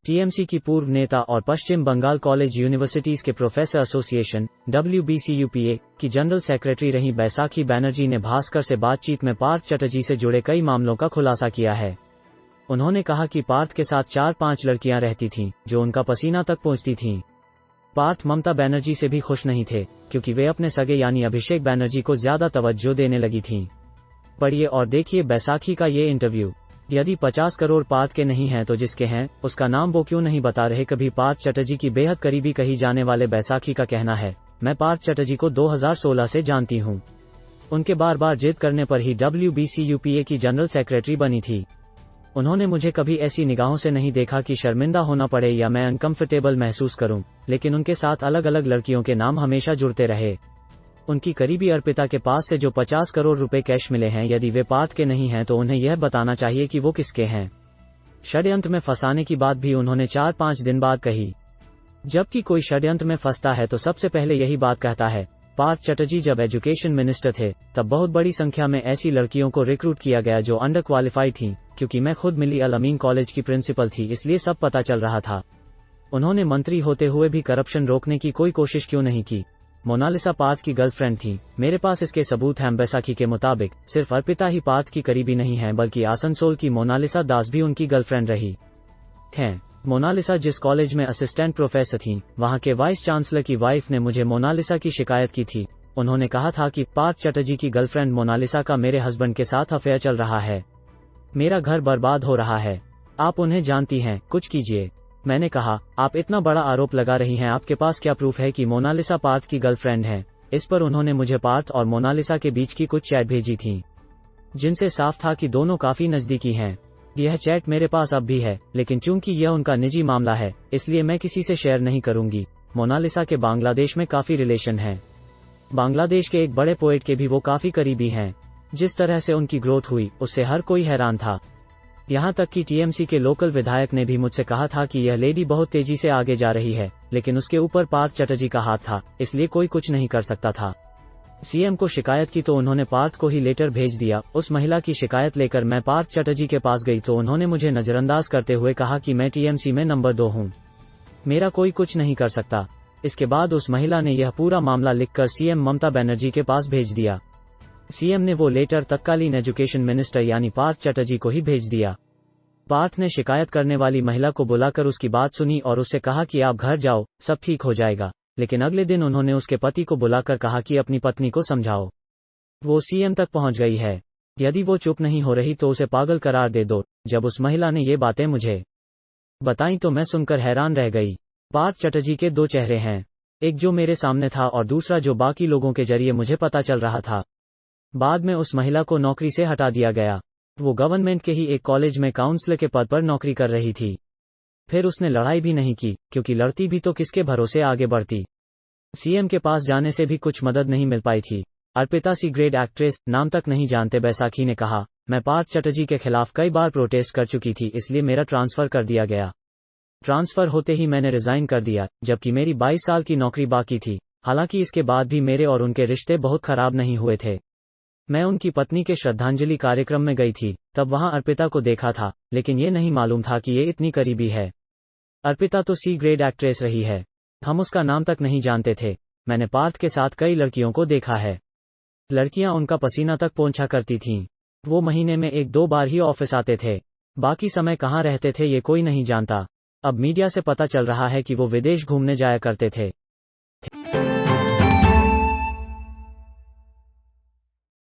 TMC की पूर्व नेता और पश्चिम बंगाल कॉलेज यूनिवर्सिटीज के प्रोफेसर एसोसिएशन WBCUPA की जनरल सेक्रेटरी रही बैसाखी बनर्जी ने भास्कर से बातचीत में पार्थ चटर्जी से जुड़े कई मामलों का खुलासा किया है। उन्होंने कहा कि पार्थ के साथ 4-5 लड़कियां रहती थीं, जो उनका पसीना तक पहुंचती थीं। पार्थ ममता बनर्जी से भी खुश नहीं थे, क्योंकि वे अपने सगे यानी अभिषेक बनर्जी को ज्यादा तवज्जो देने लगी थीं। पढ़िए और देखिए बैसाखी का ये इंटरव्यू। यदि 50 करोड़ पार्थ के नहीं हैं तो जिसके हैं उसका नाम वो क्यों नहीं बता रहे। कभी पार्थ चटर्जी की बेहद करीबी कही जाने वाले बैसाखी का कहना है, मैं पार्थ चटर्जी को 2016 से जानती हूँ। उनके बार बार जिद करने पर ही WBCUPA की जनरल सेक्रेटरी बनी थी। उन्होंने मुझे कभी ऐसी निगाहों से नहीं देखा कि शर्मिंदा होना पड़े या मैं अनकंफर्टेबल महसूस करूं, लेकिन उनके साथ अलग अलग लड़कियों के नाम हमेशा जुड़ते रहे। उनकी करीबी अर्पिता के पास से जो 50 करोड़ रुपए कैश मिले हैं, यदि वे पार्थ के नहीं हैं तो उन्हें यह बताना चाहिए कि वो किसके हैं। षड्यंत्र में फंसाने की बात भी उन्होंने 4-5 दिन बाद कही। जबकि कोई षड्यंत्र में फंसता है तो सबसे पहले यही बात कहता है। पार्थ चटर्जी जब एजुकेशन मिनिस्टर थे तब बहुत बड़ी संख्या में ऐसी लड़कियों को रिक्रूट किया गया जो अंडर क्वालिफाइड थीं, क्योंकि मैं खुद मिली अल अमीन कॉलेज की प्रिंसिपल थी, इसलिए सब पता चल रहा था। उन्होंने मंत्री होते हुए भी करप्शन रोकने की कोई कोशिश क्यों नहीं की। मोनालिसा पार्थ की गर्लफ्रेंड थी। मेरे पास इसके सबूत हैं। बैसाखी के मुताबिक सिर्फ अर्पिता ही पार्थ की करीबी नहीं है, बल्कि आसनसोल की मोनालिसा दास भी उनकी गर्लफ्रेंड रही है। मोनालिसा जिस कॉलेज में असिस्टेंट प्रोफेसर थी, वहां के वाइस चांसलर की वाइफ ने मुझे मोनालिसा की शिकायत की थी। उन्होंने कहा था कि पार्थ चटर्जी की गर्लफ्रेंड मोनालिसा का मेरे हस्बैंड के साथ अफेयर चल रहा है, मेरा घर बर्बाद हो रहा है, आप उन्हें जानती हैं, कुछ कीजिए। मैंने कहा, आप इतना बड़ा आरोप लगा रही हैं, आपके पास क्या प्रूफ है कि मोनालिसा पार्थ की गर्लफ्रेंड है। इस पर उन्होंने मुझे पार्थ और मोनालिसा के बीच की कुछ चैट भेजी थी, जिनसे साफ था कि दोनों काफी नजदीकी हैं। यह चैट मेरे पास अब भी है, लेकिन चूंकि यह उनका निजी मामला है, इसलिए मैं किसी से शेयर नहीं करूंगी। मोनालिसा के बांग्लादेश में काफी रिलेशन है। बांग्लादेश के एक बड़े पोएट के भी वो काफी करीबी हैं। जिस तरह से उनकी ग्रोथ हुई, उससे हर कोई हैरान था। यहाँ तक कि टीएमसी के लोकल विधायक ने भी मुझसे कहा था कि यह लेडी बहुत तेजी से आगे जा रही है, लेकिन उसके ऊपर पार्थ चटर्जी का हाथ था, इसलिए कोई कुछ नहीं कर सकता था। सीएम को शिकायत की तो उन्होंने पार्थ को ही लेटर भेज दिया। उस महिला की शिकायत लेकर मैं पार्थ चटर्जी के पास गई तो उन्होंने मुझे नजरअंदाज करते हुए कहा कि मैं टीएमसी में नंबर 2 हूँ, मेरा कोई कुछ नहीं कर सकता। इसके बाद उस महिला ने यह पूरा मामला लिखकर सीएम ममता बनर्जी के पास भेज दिया। सीएम ने वो लेटर तत्कालीन एजुकेशन मिनिस्टर यानी पार्थ चटर्जी को ही भेज दिया। पार्थ ने शिकायत करने वाली महिला को बुलाकर उसकी बात सुनी और उससे कहा कि आप घर जाओ, सब ठीक हो जाएगा। लेकिन अगले दिन उन्होंने उसके पति को बुलाकर कहा कि अपनी पत्नी को समझाओ, वो सीएम तक पहुंच गई है, यदि वो चुप नहीं हो रही तो उसे पागल करार दे दो। जब उस महिला ने ये बातें मुझे बताई तो मैं सुनकर हैरान रह गई। पार्थ चटर्जी के 2 चेहरे हैं, एक जो मेरे सामने था और दूसरा जो बाकी लोगों के जरिए मुझे पता चल रहा था। बाद में उस महिला को नौकरी से हटा दिया गया। वो गवर्नमेंट के ही एक कॉलेज में काउंसलर के पद पर नौकरी कर रही थी। फिर उसने लड़ाई भी नहीं की, क्योंकि लड़ती भी तो किसके भरोसे आगे बढ़ती। सीएम के पास जाने से भी कुछ मदद नहीं मिल पाई थी। अर्पिता सी ग्रेट एक्ट्रेस, नाम तक नहीं जानते। बैसाखी ने कहा, मैं पार्थ चटर्जी के खिलाफ कई बार प्रोटेस्ट कर चुकी थी, इसलिए मेरा ट्रांसफर कर दिया गया। ट्रांसफर होते ही मैंने रिजाइन कर दिया, जबकि मेरी 22 साल की नौकरी बाकी थी। हालांकि इसके बाद भी मेरे और उनके रिश्ते बहुत खराब नहीं हुए थे। मैं उनकी पत्नी के श्रद्धांजलि कार्यक्रम में गई थी, तब वहां अर्पिता को देखा था, लेकिन ये नहीं मालूम था कि ये इतनी करीबी है। अर्पिता तो सी ग्रेड एक्ट्रेस रही है, हम उसका नाम तक नहीं जानते थे। मैंने पार्थ के साथ कई लड़कियों को देखा है, लड़कियां उनका पसीना तक पोंछा करती थीं। वो महीने में 1-2 बार ही ऑफिस आते थे, बाकी समय कहाँ रहते थे ये कोई नहीं जानता। अब मीडिया से पता चल रहा है कि वो विदेश घूमने जाया करते थे।